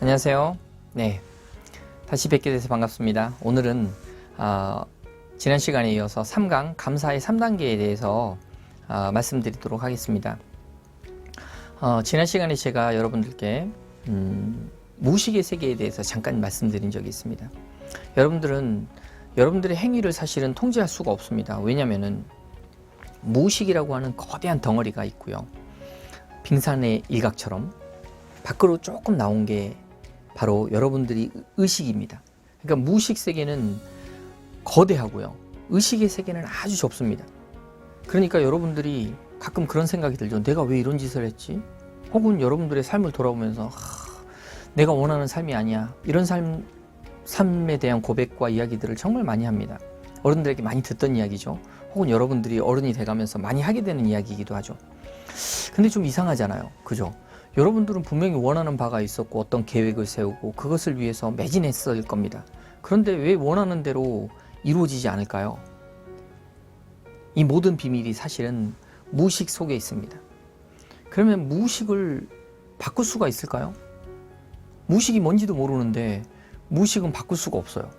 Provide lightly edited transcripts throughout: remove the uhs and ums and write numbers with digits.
안녕하세요. 네, 다시 뵙게 돼서 반갑습니다. 오늘은 지난 시간에 이어서 3강 감사의 3단계에 대해서 말씀드리도록 하겠습니다. 지난 시간에 제가 여러분들께 무의식의 세계에 대해서 잠깐 말씀드린 적이 있습니다. 여러분들의 행위를 사실은 통제할 수가 없습니다. 왜냐하면 무의식이라고 하는 거대한 덩어리가 있고요. 빙산의 일각처럼 밖으로 조금 나온 게 바로 여러분들이 의식입니다. 그러니까 무의식 세계는 거대하고요. 의식의 세계는 아주 좁습니다. 그러니까 여러분들이 가끔 그런 생각이 들죠. 내가 왜 이런 짓을 했지? 혹은 여러분들의 삶을 돌아보면서 내가 원하는 삶이 아니야. 이런 삶에 대한 고백과 이야기들을 정말 많이 합니다. 어른들에게 많이 듣던 이야기죠. 혹은 여러분들이 어른이 돼가면서 많이 하게 되는 이야기이기도 하죠. 근데 좀 이상하잖아요. 그죠? 여러분들은 분명히 원하는 바가 있었고 어떤 계획을 세우고 그것을 위해서 매진했을 겁니다. 그런데 왜 원하는 대로 이루어지지 않을까요? 이 모든 비밀이 사실은 무의식 속에 있습니다. 그러면 무의식을 바꿀 수가 있을까요? 무의식이 뭔지도 모르는데 무의식은 바꿀 수가 없어요.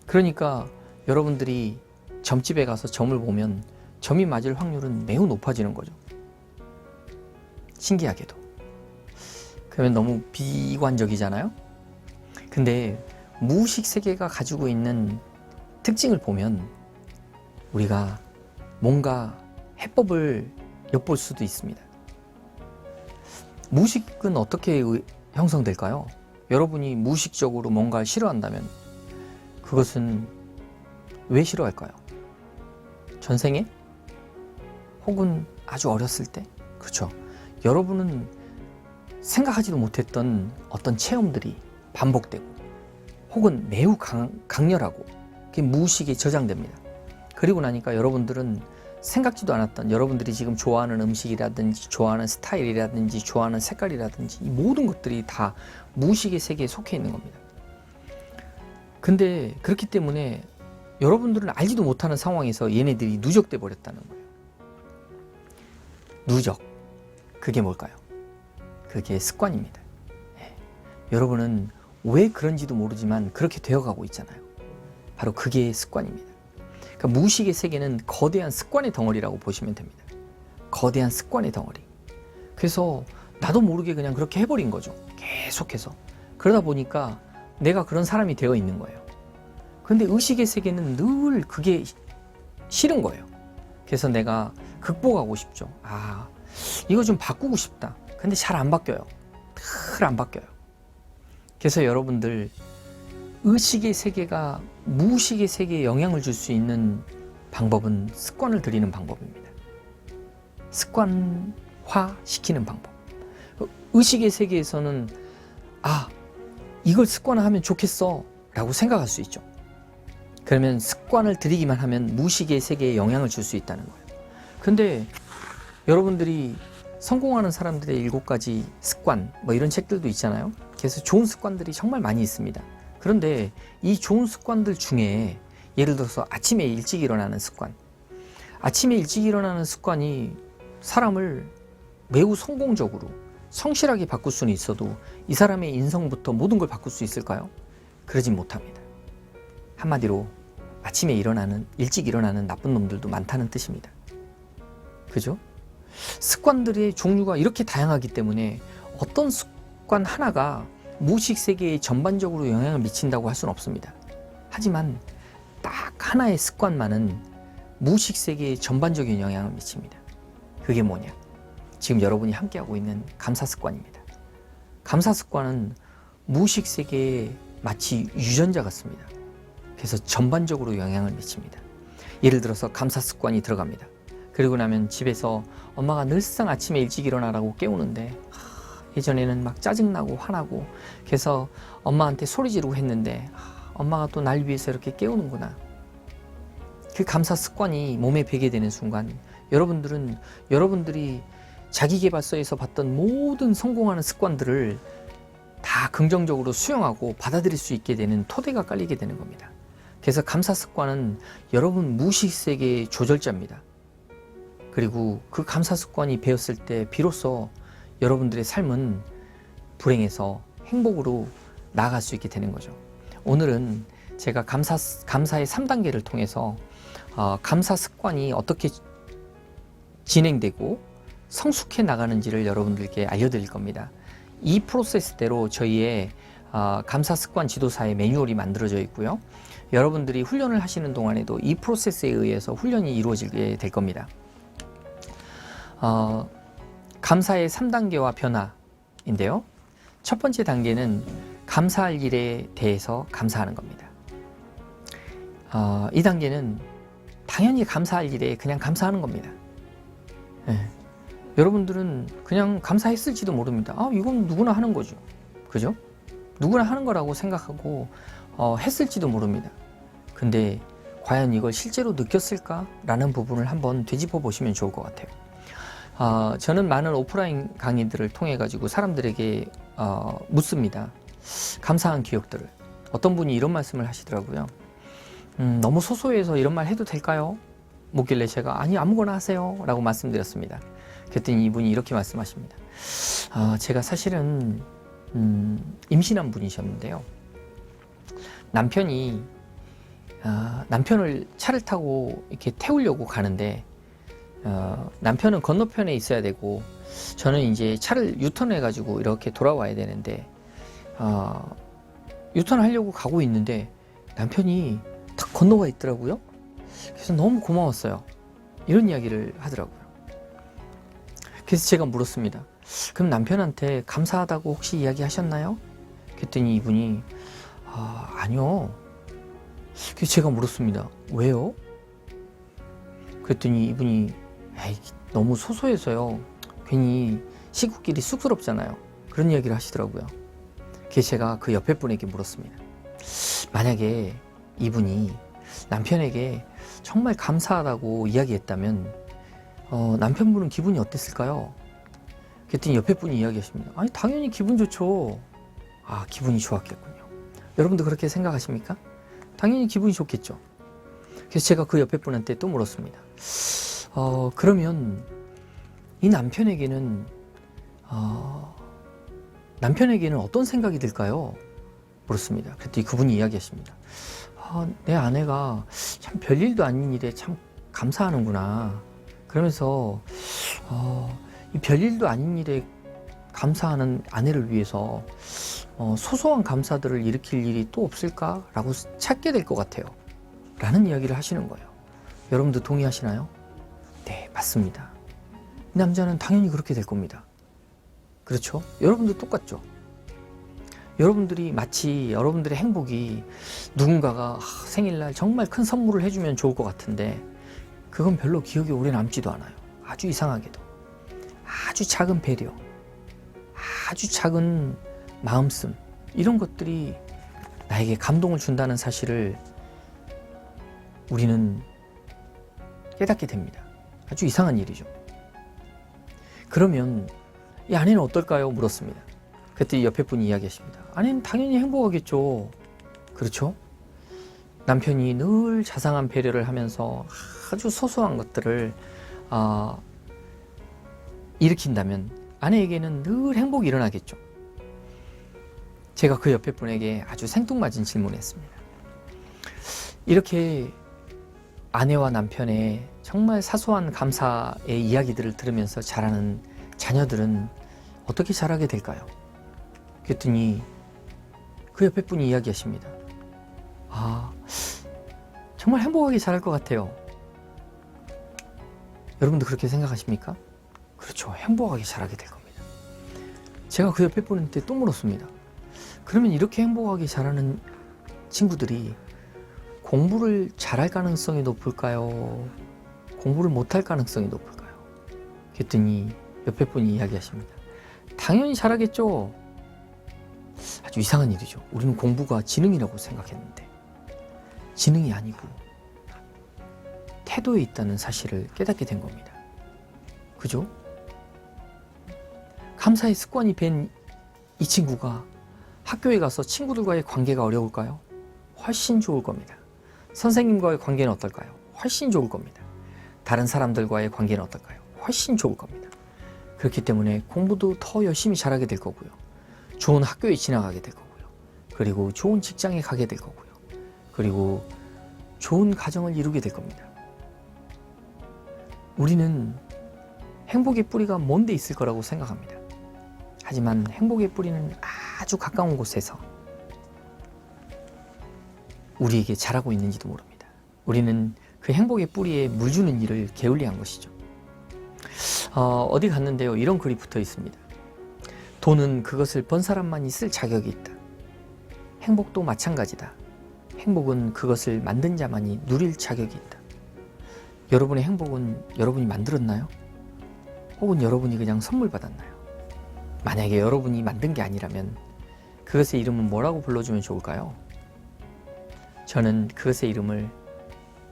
그러니까 여러분들이 점집에 가서 점을 보면 점이 맞을 확률은 매우 높아지는 거죠. 신기하게도. 그러면 너무 비관적이잖아요? 근데 무의식 세계가 가지고 있는 특징을 보면 우리가 뭔가 해법을 엿볼 수도 있습니다. 무의식은 어떻게 형성될까요? 여러분이 무의식적으로 뭔가를 싫어한다면 그것은 왜 싫어할까요? 전생에? 혹은 아주 어렸을 때? 그렇죠. 여러분은 생각하지도 못했던 어떤 체험들이 반복되고 혹은 매우 강렬하고 그게 무의식에 저장됩니다. 그리고 나니까 여러분들은 생각지도 않았던 여러분들이 지금 좋아하는 음식이라든지 좋아하는 스타일이라든지 좋아하는 색깔이라든지 이 모든 것들이 다 무의식의 세계에 속해 있는 겁니다. 근데 그렇기 때문에 여러분들은 알지도 못하는 상황에서 얘네들이 누적돼 버렸다는 거예요. 누적. 그게 뭘까요? 그게 습관입니다. 네. 여러분은 왜 그런지도 모르지만 그렇게 되어가고 있잖아요. 바로 그게 습관입니다. 그러니까 무의식의 세계는 거대한 습관의 덩어리라고 보시면 됩니다. 거대한 습관의 덩어리. 그래서 나도 모르게 그냥 그렇게 해버린 거죠. 계속해서. 그러다 보니까 내가 그런 사람이 되어 있는 거예요. 그런데 의식의 세계는 늘 그게 싫은 거예요. 그래서 내가 극복하고 싶죠. 이거 좀 바꾸고 싶다. 근데 잘 안 바뀌어요. 늘 안 바뀌어요. 그래서 여러분들 의식의 세계가 무의식의 세계에 영향을 줄 수 있는 방법은 습관을 들이는 방법입니다. 습관화시키는 방법. 의식의 세계에서는 이걸 습관화하면 좋겠어 라고 생각할 수 있죠. 그러면 습관을 들이기만 하면 무의식의 세계에 영향을 줄 수 있다는 거예요. 근데 여러분들이 성공하는 사람들의 7가지 습관 이런 책들도 있잖아요. 그래서 좋은 습관들이 정말 많이 있습니다. 그런데 이 좋은 습관들 중에 예를 들어서 아침에 일찍 일어나는 습관. 아침에 일찍 일어나는 습관이 사람을 매우 성공적으로 성실하게 바꿀 수는 있어도 이 사람의 인성부터 모든 걸 바꿀 수 있을까요? 그러진 못합니다. 한마디로 아침에 일찍 일어나는 나쁜 놈들도 많다는 뜻입니다. 그죠? 습관들의 종류가 이렇게 다양하기 때문에 어떤 습관 하나가 무의식 세계에 전반적으로 영향을 미친다고 할 수는 없습니다. 하지만 딱 하나의 습관만은 무의식 세계에 전반적인 영향을 미칩니다. 그게 뭐냐? 지금 여러분이 함께하고 있는 감사 습관입니다. 감사 습관은 무의식 세계에 마치 유전자 같습니다. 그래서 전반적으로 영향을 미칩니다. 예를 들어서 감사 습관이 들어갑니다. 그리고 나면 집에서 엄마가 늘상 아침에 일찍 일어나라고 깨우는데 예전에는 막 짜증나고 화나고 그래서 엄마한테 소리 지르고 했는데 엄마가 또 날 위해서 이렇게 깨우는구나. 그 감사 습관이 몸에 배게 되는 순간 여러분들이 자기계발서에서 봤던 모든 성공하는 습관들을 다 긍정적으로 수용하고 받아들일 수 있게 되는 토대가 깔리게 되는 겁니다. 그래서 감사 습관은 여러분 무의식 세계의 조절자입니다. 그리고 그 감사 습관이 배었을 때 비로소 여러분들의 삶은 불행에서 행복으로 나아갈 수 있게 되는 거죠. 오늘은 제가 감사의 3단계를 통해서 감사 습관이 어떻게 진행되고 성숙해 나가는지를 여러분들께 알려드릴 겁니다. 이 프로세스대로 저희의 감사 습관 지도사의 매뉴얼이 만들어져 있고요. 여러분들이 훈련을 하시는 동안에도 이 프로세스에 의해서 훈련이 이루어지게 될 겁니다. 감사의 3단계와 변화인데요. 첫 번째 단계는 감사할 일에 대해서 감사하는 겁니다. 이 단계는 당연히 감사할 일에 그냥 감사하는 겁니다. 네. 여러분들은 그냥 감사했을지도 모릅니다. 이건 누구나 하는 거죠. 그죠? 누구나 하는 거라고 생각하고 했을지도 모릅니다. 근데 과연 이걸 실제로 느꼈을까? 라는 부분을 한번 되짚어 보시면 좋을 것 같아요. 저는 많은 오프라인 강의들을 통해 가지고 사람들에게 묻습니다. 감사한 기억들을. 어떤 분이 이런 말씀을 하시더라고요. 너무 소소해서 이런 말 해도 될까요? 묻길래 제가 아니 아무거나 하세요 라고 말씀드렸습니다. 그랬더니 이분이 이렇게 말씀하십니다. 제가 사실은 임신한 분이셨는데요. 남편이 남편을 차를 타고 이렇게 태우려고 가는데 남편은 건너편에 있어야 되고 저는 이제 차를 유턴해 가지고 이렇게 돌아와야 되는데 유턴하려고 가고 있는데 남편이 딱 건너가 있더라고요. 그래서 너무 고마웠어요. 이런 이야기를 하더라고요. 그래서 제가 물었습니다. 그럼 남편한테 감사하다고 혹시 이야기하셨나요? 그랬더니 이분이 아니요. 그래서 제가 물었습니다. 왜요? 그랬더니 이분이 너무 소소해서요. 괜히 식구끼리 쑥스럽잖아요. 그런 이야기를 하시더라고요. 그래서 제가 그 옆에 분에게 물었습니다. 만약에 이분이 남편에게 정말 감사하다고 이야기했다면 남편분은 기분이 어땠을까요? 그랬더니 옆에 분이 이야기하십니다. 아니 당연히 기분 좋죠. 기분이 좋았겠군요. 여러분도 그렇게 생각하십니까? 당연히 기분이 좋겠죠. 그래서 제가 그 옆에 분한테 또 물었습니다. 그러면 이 남편에게는 어떤 생각이 들까요? 물었습니다. 그랬더니 그분이 이야기하십니다. 내 아내가 참 별일도 아닌 일에 참 감사하는구나. 그러면서 이 별일도 아닌 일에 감사하는 아내를 위해서 소소한 감사들을 일으킬 일이 또 없을까라고 찾게 될 것 같아요. 라는 이야기를 하시는 거예요. 여러분도 동의하시나요? 네, 맞습니다. 이 남자는 당연히 그렇게 될 겁니다. 그렇죠? 여러분도 똑같죠? 여러분들이 마치 여러분들의 행복이 누군가가 생일날 정말 큰 선물을 해주면 좋을 것 같은데 그건 별로 기억에 오래 남지도 않아요. 아주 이상하게도. 아주 작은 배려, 아주 작은 마음씀 이런 것들이 나에게 감동을 준다는 사실을 우리는 깨닫게 됩니다. 아주 이상한 일이죠. 그러면 이 아내는 어떨까요? 물었습니다. 그때 옆에 분이 이야기하십니다. 아내는 당연히 행복하겠죠. 그렇죠? 남편이 늘 자상한 배려를 하면서 아주 소소한 것들을 일으킨다면 아내에게는 늘 행복이 일어나겠죠. 제가 그 옆에 분에게 아주 생뚱맞은 질문을 했습니다. 이렇게 아내와 남편의 정말 사소한 감사의 이야기들을 들으면서 자라는 자녀들은 어떻게 자라게 될까요? 그랬더니 그 옆에 분이 이야기하십니다. 정말 행복하게 자랄 것 같아요. 여러분도 그렇게 생각하십니까? 그렇죠. 행복하게 자라게 될 겁니다. 제가 그 옆에 분한테 또 물었습니다. 그러면 이렇게 행복하게 자라는 친구들이 공부를 잘할 가능성이 높을까요? 공부를 못할 가능성이 높을까요? 그랬더니 옆에 분이 이야기하십니다. 당연히 잘하겠죠. 아주 이상한 일이죠. 우리는 공부가 지능이라고 생각했는데 지능이 아니고 태도에 있다는 사실을 깨닫게 된 겁니다. 그죠? 감사의 습관이 밴 이 친구가 학교에 가서 친구들과의 관계가 어려울까요? 훨씬 좋을 겁니다. 선생님과의 관계는 어떨까요? 훨씬 좋을 겁니다. 다른 사람들과의 관계는 어떨까요? 훨씬 좋을 겁니다. 그렇기 때문에 공부도 더 열심히 잘하게 될 거고요. 좋은 학교에 지나가게 될 거고요. 그리고 좋은 직장에 가게 될 거고요. 그리고 좋은 가정을 이루게 될 겁니다. 우리는 행복의 뿌리가 먼 데 있을 거라고 생각합니다. 하지만 행복의 뿌리는 아주 가까운 곳에서 우리에게 자라고 있는지도 모릅니다. 우리는 그 행복의 뿌리에 물 주는 일을 게을리한 것이죠. 어디 갔는데요, 이런 글이 붙어 있습니다. 돈은 그것을 번 사람만이 쓸 자격이 있다. 행복도 마찬가지다. 행복은 그것을 만든 자만이 누릴 자격이 있다. 여러분의 행복은 여러분이 만들었나요? 혹은 여러분이 그냥 선물 받았나요? 만약에 여러분이 만든 게 아니라면 그것의 이름은 뭐라고 불러주면 좋을까요? 저는 그것의 이름을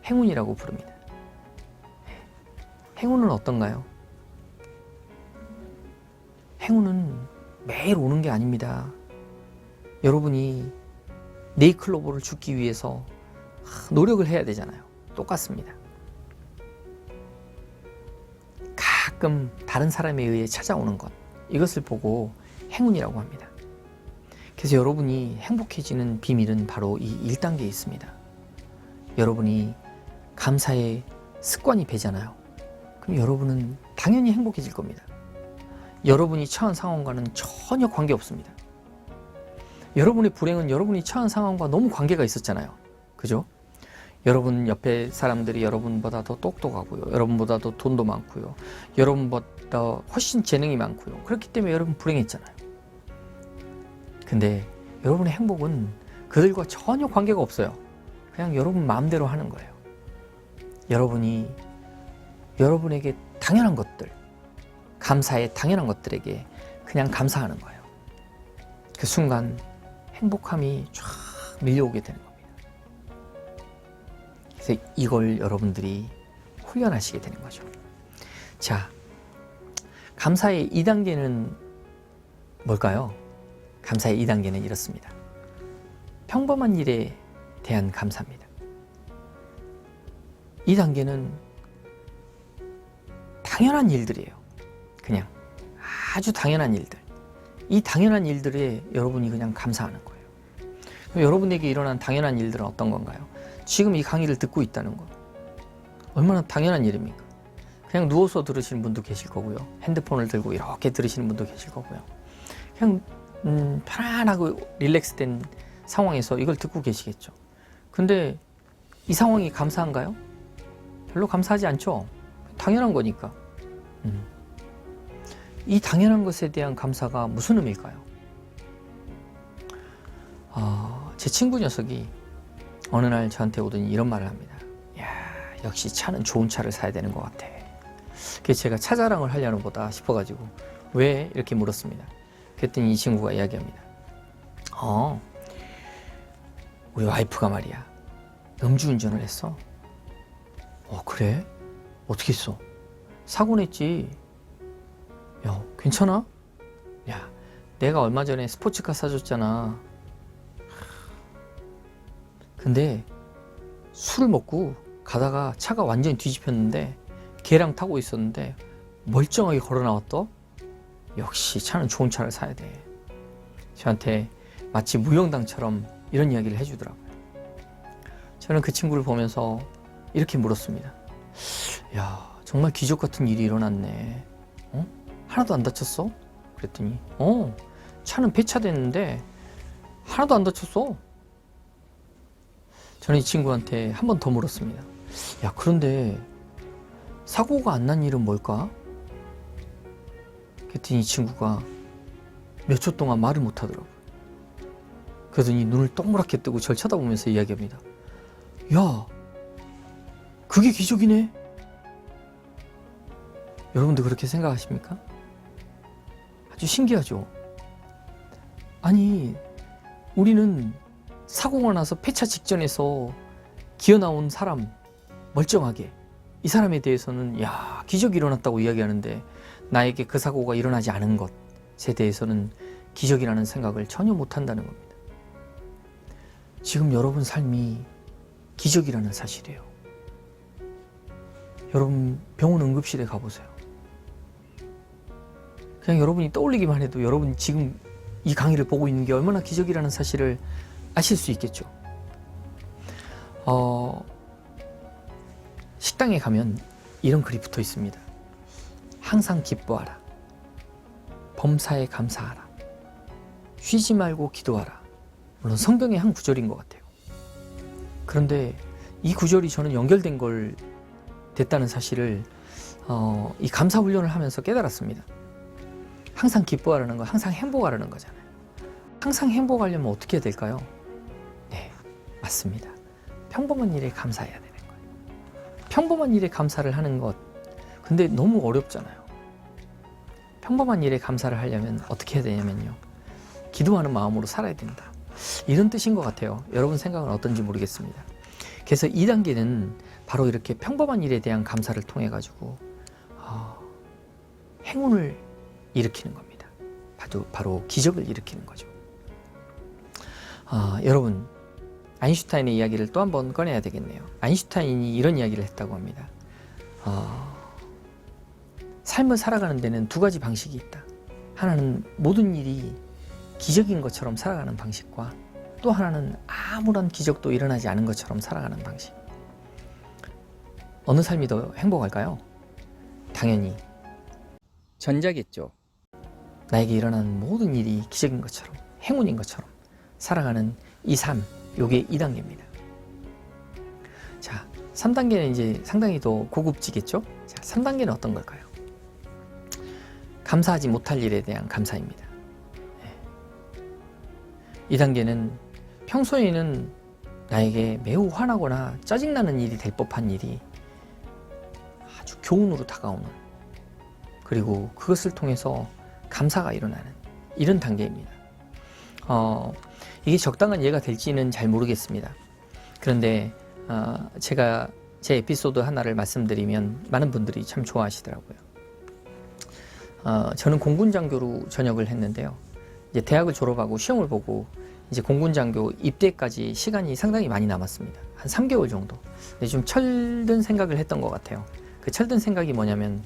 행운이라고 부릅니다. 행운은 어떤가요? 행운은 매일 오는 게 아닙니다. 여러분이 네이클로버를 줍기 위해서 노력을 해야 되잖아요. 똑같습니다. 가끔 다른 사람에 의해 찾아오는 것, 이것을 보고 행운이라고 합니다. 그래서 여러분이 행복해지는 비밀은 바로 이 1단계에 있습니다. 여러분이 감사의 습관이 배잖아요. 그럼 여러분은 당연히 행복해질 겁니다. 여러분이 처한 상황과는 전혀 관계없습니다. 여러분의 불행은 여러분이 처한 상황과 너무 관계가 있었잖아요. 그죠? 여러분 옆에 사람들이 여러분보다 더 똑똑하고요. 여러분보다 더 돈도 많고요. 여러분보다 훨씬 재능이 많고요. 그렇기 때문에 여러분 불행했잖아요. 근데 여러분의 행복은 그들과 전혀 관계가 없어요. 그냥 여러분 마음대로 하는 거예요. 여러분이 여러분에게 당연한 것들, 감사의 당연한 것들에게 그냥 감사하는 거예요. 그 순간 행복함이 쫙 밀려오게 되는 겁니다. 그래서 이걸 여러분들이 훈련하시게 되는 거죠. 자, 감사의 2단계는 뭘까요? 감사의 2단계는 이렇습니다. 평범한 일에 대한 감사입니다. 2단계는 당연한 일들이에요. 그냥 아주 당연한 일들. 이 당연한 일들에 여러분이 그냥 감사하는 거예요. 여러분에게 일어난 당연한 일들은 어떤 건가요? 지금 이 강의를 듣고 있다는 것. 얼마나 당연한 일입니까? 그냥 누워서 들으시는 분도 계실 거고요. 핸드폰을 들고 이렇게 들으시는 분도 계실 거고요. 그냥 편안하고 릴렉스된 상황에서 이걸 듣고 계시겠죠. 근데 이 상황이 감사한가요? 별로 감사하지 않죠. 당연한 거니까. 이 당연한 것에 대한 감사가 무슨 의미일까요? 제 친구 녀석이 어느 날 저한테 오더니 이런 말을 합니다. 야, 역시 차는 좋은 차를 사야 되는 것 같아. 그래서 제가 차 자랑을 하려는 보다 싶어가지고 왜? 이렇게 물었습니다. 그랬더니 이 친구가 이야기합니다. 우리 와이프가 말이야, 음주운전을 했어. 그래? 어떻게 했어? 사고 냈지. 야, 괜찮아? 야, 내가 얼마 전에 스포츠카 사줬잖아. 근데 술을 먹고 가다가 차가 완전히 뒤집혔는데 걔랑 타고 있었는데 멀쩡하게 걸어 나왔더. 역시 차는 좋은 차를 사야 돼. 저한테 마치 무용당처럼 이런 이야기를 해주더라고요. 저는 그 친구를 보면서 이렇게 물었습니다. 야, 정말 기적 같은 일이 일어났네. 하나도 안 다쳤어? 그랬더니 차는 폐차됐는데 하나도 안 다쳤어. 저는 이 친구한테 한 번 더 물었습니다. 야, 그런데 사고가 안 난 일은 뭘까? 그랬더니 이 친구가 몇 초 동안 말을 못 하더라고요. 그러더니 눈을 동그랗게 뜨고 절 쳐다보면서 이야기합니다. 야, 그게 기적이네. 여러분도 그렇게 생각하십니까? 아주 신기하죠? 아니, 우리는 사고가 나서 폐차 직전에서 기어 나온 사람, 멀쩡하게 이 사람에 대해서는 야, 기적이 일어났다고 이야기하는데 나에게 그 사고가 일어나지 않은 것에 대해서는 기적이라는 생각을 전혀 못한다는 겁니다. 지금 여러분 삶이 기적이라는 사실이에요. 여러분 병원 응급실에 가보세요. 그냥 여러분이 떠올리기만 해도 여러분 지금 이 강의를 보고 있는 게 얼마나 기적이라는 사실을 아실 수 있겠죠. 식당에 가면 이런 글이 붙어 있습니다. 항상 기뻐하라. 범사에 감사하라. 쉬지 말고 기도하라. 물론 성경의 한 구절인 것 같아요. 그런데 이 구절이 저는 연결된 걸 됐다는 사실을 이 감사 훈련을 하면서 깨달았습니다. 항상 기뻐하라는 건 항상 행복하라는 거잖아요. 항상 행복하려면 어떻게 해야 될까요? 네, 맞습니다. 평범한 일에 감사해야 되는 거예요. 평범한 일에 감사를 하는 것, 근데 너무 어렵잖아요. 평범한 일에 감사를 하려면 어떻게 해야 되냐면요, 기도하는 마음으로 살아야 된다. 이런 뜻인 것 같아요. 여러분 생각은 어떤지 모르겠습니다. 그래서 2단계는 바로 이렇게 평범한 일에 대한 감사를 통해 가지고 행운을 일으키는 겁니다. 바로 기적을 일으키는 거죠. 여러분, 아인슈타인의 이야기를 또 한 번 꺼내야 되겠네요. 아인슈타인이 이런 이야기를 했다고 합니다. 삶을 살아가는 데는 두 가지 방식이 있다. 하나는 모든 일이 기적인 것처럼 살아가는 방식과 또 하나는 아무런 기적도 일어나지 않은 것처럼 살아가는 방식. 어느 삶이 더 행복할까요? 당연히 전자겠죠. 나에게 일어나는 모든 일이 기적인 것처럼, 행운인 것처럼 살아가는 이 삶, 요게 2단계입니다. 자, 3단계는 이제 상당히 더 고급지겠죠? 자, 3단계는 어떤 걸까요? 감사하지 못할 일에 대한 감사입니다. 2단계는 평소에는 나에게 매우 화나거나 짜증나는 일이 될 법한 일이 아주 교훈으로 다가오는, 그리고 그것을 통해서 감사가 일어나는 이런 단계입니다. 이게 적당한 예가 될지는 잘 모르겠습니다. 그런데 제가 제 에피소드 하나를 말씀드리면 많은 분들이 참 좋아하시더라고요. 저는 공군장교로 전역을 했는데요. 이제 대학을 졸업하고 시험을 보고 이제 공군장교 입대까지 시간이 상당히 많이 남았습니다. 한 3개월 정도. 근데 좀 철든 생각을 했던 것 같아요. 그 철든 생각이 뭐냐면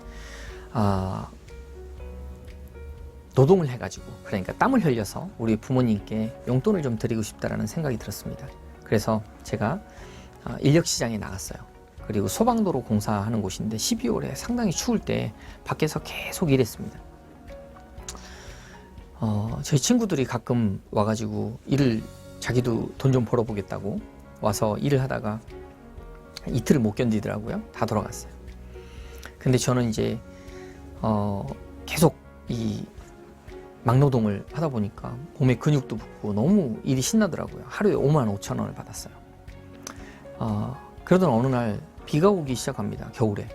노동을 해가지고, 그러니까 땀을 흘려서 우리 부모님께 용돈을 좀 드리고 싶다라는 생각이 들었습니다. 그래서 제가 인력시장에 나갔어요. 그리고 소방도로 공사하는 곳인데 12월에 상당히 추울 때 밖에서 계속 일했습니다. 저희 친구들이 가끔 와가지고 자기도 돈 좀 벌어보겠다고 와서 일을 하다가 이틀을 못 견디더라고요. 다 돌아갔어요. 근데 저는 이제 계속 이 막노동을 하다 보니까 몸에 근육도 붙고 너무 일이 신나더라고요. 하루에 55,000원을 받았어요. 그러던 어느 날 비가 오기 시작합니다. 겨울에.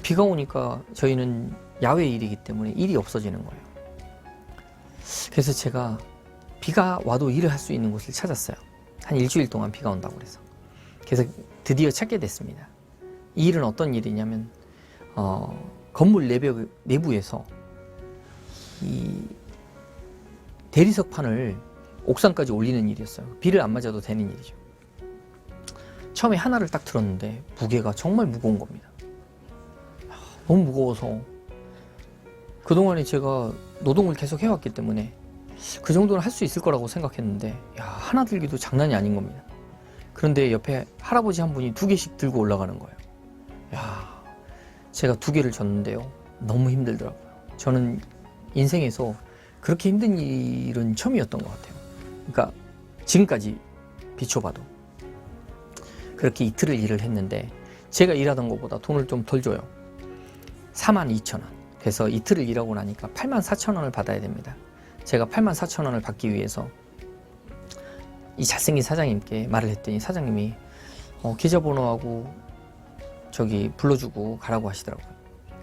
비가 오니까 저희는 야외 일이기 때문에 일이 없어지는 거예요. 그래서 제가 비가 와도 일을 할 수 있는 곳을 찾았어요. 한 일주일 동안 비가 온다고 그래서. 그래서 드디어 찾게 됐습니다. 이 일은 어떤 일이냐면 건물 내부에서 이 대리석판을 옥상까지 올리는 일이었어요. 비를 안 맞아도 되는 일이죠. 처음에 하나를 딱 들었는데 무게가 정말 무거운 겁니다. 너무 무거워서 그동안에 제가 노동을 계속 해왔기 때문에 그 정도는 할 수 있을 거라고 생각했는데 하나 들기도 장난이 아닌 겁니다. 그런데 옆에 할아버지 한 분이 2개씩 들고 올라가는 거예요. 제가 2개를 졌는데요. 너무 힘들더라고요. 저는 인생에서 그렇게 힘든 일은 처음이었던 것 같아요. 그러니까 지금까지 비춰봐도 그렇게 이틀을 일을 했는데 제가 일하던 것보다 돈을 좀 덜 줘요. 42,000원. 그래서 이틀을 일하고 나니까 84,000원을 받아야 됩니다. 제가 84,000원을 받기 위해서 이 잘생긴 사장님께 말을 했더니 사장님이 계좌번호하고 저기 불러주고 가라고 하시더라고요.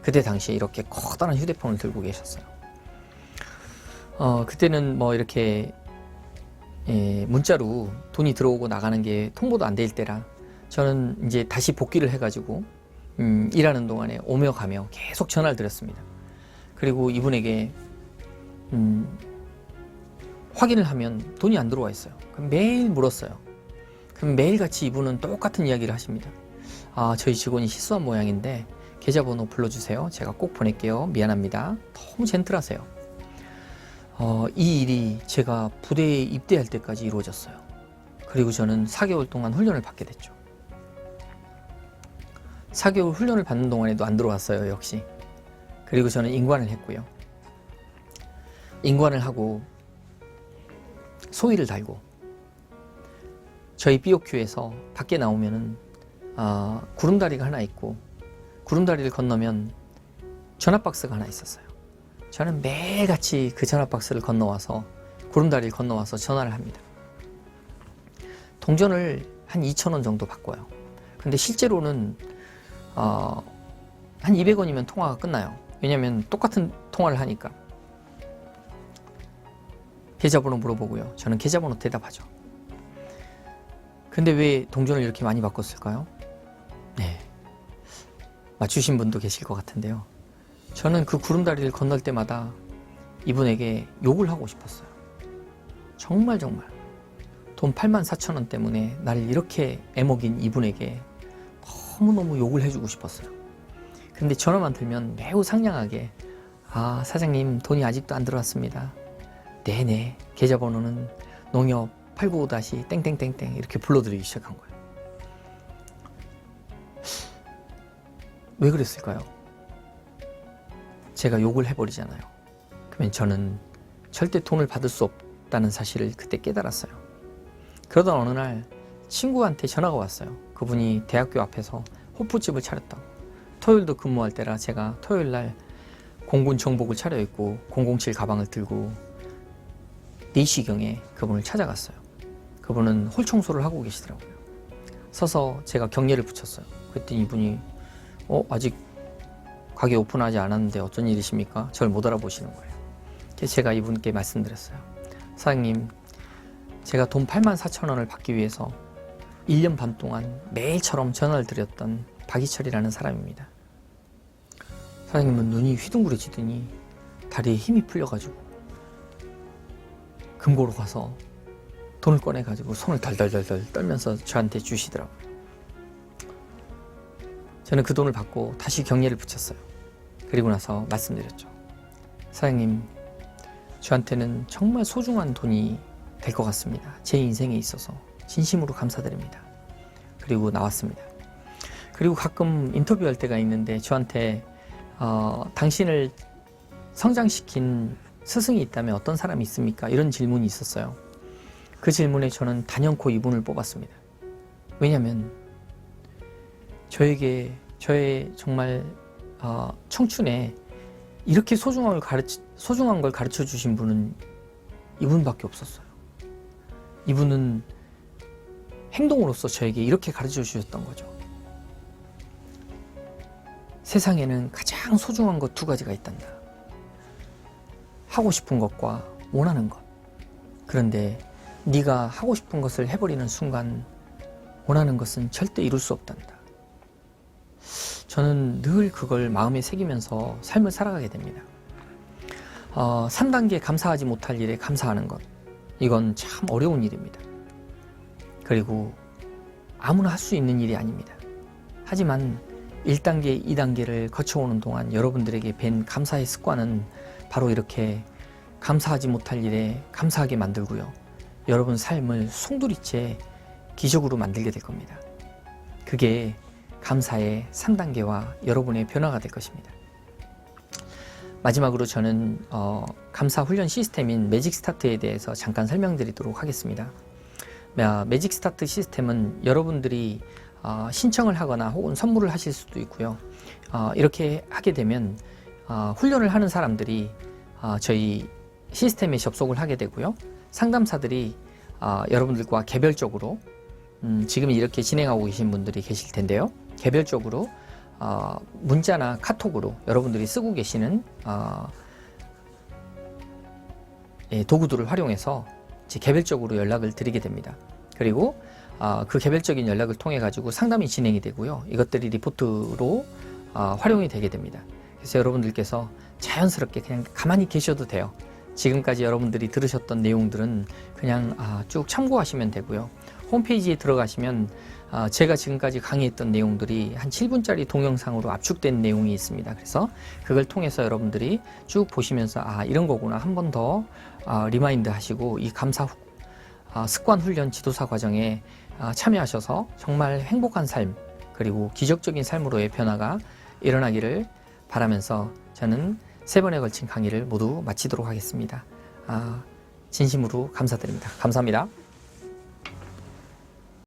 그때 당시에 이렇게 커다란 휴대폰을 들고 계셨어요. 그때는 뭐 이렇게 문자로 돈이 들어오고 나가는 게 통보도 안 될 때라 저는 이제 다시 복귀를 해가지고 일하는 동안에 오며 가며 계속 전화를 드렸습니다. 그리고 이분에게 확인을 하면 돈이 안 들어와 있어요. 그럼 매일 물었어요. 그럼 매일같이 이분은 똑같은 이야기를 하십니다. 저희 직원이 실수한 이 일이 제가 부대에 입대할 때까지 이루어졌어요. 그리고 저는 4개월 동안 훈련을 받게 됐죠. 4개월 훈련을 받는 동안에도 안 들어왔어요, 역시. 그리고 저는 인관을 했고요. 인관을 하고 소위를 달고 저희 BOQ에서 밖에 나오면은 구름다리가 하나 있고 구름다리를 건너면 전화박스가 하나 있었어요. 저는 매일같이 그 전화박스를 건너와서 구름다리를 건너와서 전화를 합니다. 동전을 한 2,000원 정도 바꿔요. 근데 실제로는 한 200원이면 통화가 끝나요. 왜냐하면 똑같은 통화를 하니까. 계좌번호 물어보고요. 저는 계좌번호 대답하죠. 근데 왜 동전을 이렇게 많이 바꿨을까요? 네, 맞추신 분도 계실 것 같은데요. 저는 그 구름다리를 건널 때마다 이분에게 욕을 하고 싶었어요. 정말 돈 84,000원 때문에 나를 이렇게 애먹인 이분에게 너무너무 욕을 해주고 싶었어요. 근데 전화만 들면 매우 상냥하게 사장님 돈이 아직도 안 들어왔습니다. 네네, 계좌번호는 농협 895-땡땡땡땡 이렇게 불러드리기 시작한 거예요. 왜 그랬을까요? 제가 욕을 해버리잖아요. 그러면 저는 절대 돈을 받을 수 없다는 사실을 그때 깨달았어요. 그러던 어느 날 친구한테 전화가 왔어요. 그분이 대학교 앞에서 호프집을 차렸다고. 토요일도 근무할 때라 제가 토요일 날 공군 정복을 차려입고 007 가방을 들고 4시경에 그분을 찾아갔어요. 그분은 홀 청소를 하고 계시더라고요. 서서 제가 경례를 붙였어요. 그랬더니 이분이 아직 가게 오픈하지 않았는데 어쩐 일이십니까? 저를 못 알아보시는 거예요. 그래서 제가 이분께 말씀드렸어요. 사장님, 제가 돈 84,000원을 받기 위해서 1년 반 동안 매일처럼 전화를 드렸던 박이철이라는 사람입니다. 사장님은 눈이 휘둥그레지더니 다리에 힘이 풀려가지고 금고로 가서 돈을 꺼내가지고 손을 덜덜덜덜 떨면서 저한테 주시더라고요. 저는 그 돈을 받고 다시 경례를 붙였어요. 그리고 나서 말씀드렸죠. 사장님, 저한테는 정말 소중한 돈이 될 것 같습니다. 제 인생에 있어서 진심으로 감사드립니다. 그리고 나왔습니다. 그리고 가끔 인터뷰할 때가 있는데 저한테 당신을 성장시킨 스승이 있다면 어떤 사람이 있습니까? 이런 질문이 있었어요. 그 질문에 저는 단연코 이분을 뽑았습니다. 왜냐하면 저에게 저의 정말 청춘에 이렇게 소중한 걸 가르쳐 주신 분은 이분밖에 없었어요. 이분은 행동으로서 저에게 이렇게 가르쳐 주셨던 거죠. 세상에는 가장 소중한 것 2가지가 있단다. 하고 싶은 것과 원하는 것. 그런데 네가 하고 싶은 것을 해버리는 순간 원하는 것은 절대 이룰 수 없단다. 저는 늘 그걸 마음에 새기면서 삶을 살아가게 됩니다. 3단계 감사하지 못할 일에 감사하는 것. 이건 참 어려운 일입니다. 그리고 아무나 할 수 있는 일이 아닙니다. 하지만 1단계, 2단계를 거쳐오는 동안 여러분들에게 뵌 감사의 습관은 바로 이렇게 감사하지 못할 일에 감사하게 만들고요. 여러분 삶을 송두리째 기적으로 만들게 될 겁니다. 그게 감사의 3단계와 여러분의 변화가 될 것입니다. 마지막으로 저는 감사 훈련 시스템인 매직 스타트에 대해서 잠깐 설명드리도록 하겠습니다. 매직 스타트 시스템은 여러분들이 신청을 하거나 혹은 선물을 하실 수도 있고요. 이렇게 하게 되면 훈련을 하는 사람들이 저희 시스템에 접속을 하게 되고요. 상담사들이 여러분들과 개별적으로 지금 이렇게 진행하고 계신 분들이 계실 텐데요. 개별적으로 문자나 카톡으로 여러분들이 쓰고 계시는 도구들을 활용해서 개별적으로 연락을 드리게 됩니다. 그리고 그 개별적인 연락을 통해 가지고 상담이 진행이 되고요. 이것들이 리포트로 활용이 되게 됩니다. 그래서 여러분들께서 자연스럽게 그냥 가만히 계셔도 돼요. 지금까지 여러분들이 들으셨던 내용들은 그냥 쭉 참고하시면 되고요. 홈페이지에 들어가시면 제가 지금까지 강의했던 내용들이 한 7분짜리 동영상으로 압축된 내용이 있습니다. 그래서 그걸 통해서 여러분들이 쭉 보시면서 이런 거구나 한 번 더 리마인드 하시고 이 감사 습관 훈련 지도사 과정에 참여하셔서 정말 행복한 삶 그리고 기적적인 삶으로의 변화가 일어나기를 바라면서 저는 3번에 걸친 강의를 모두 마치도록 하겠습니다. 진심으로 감사드립니다. 감사합니다.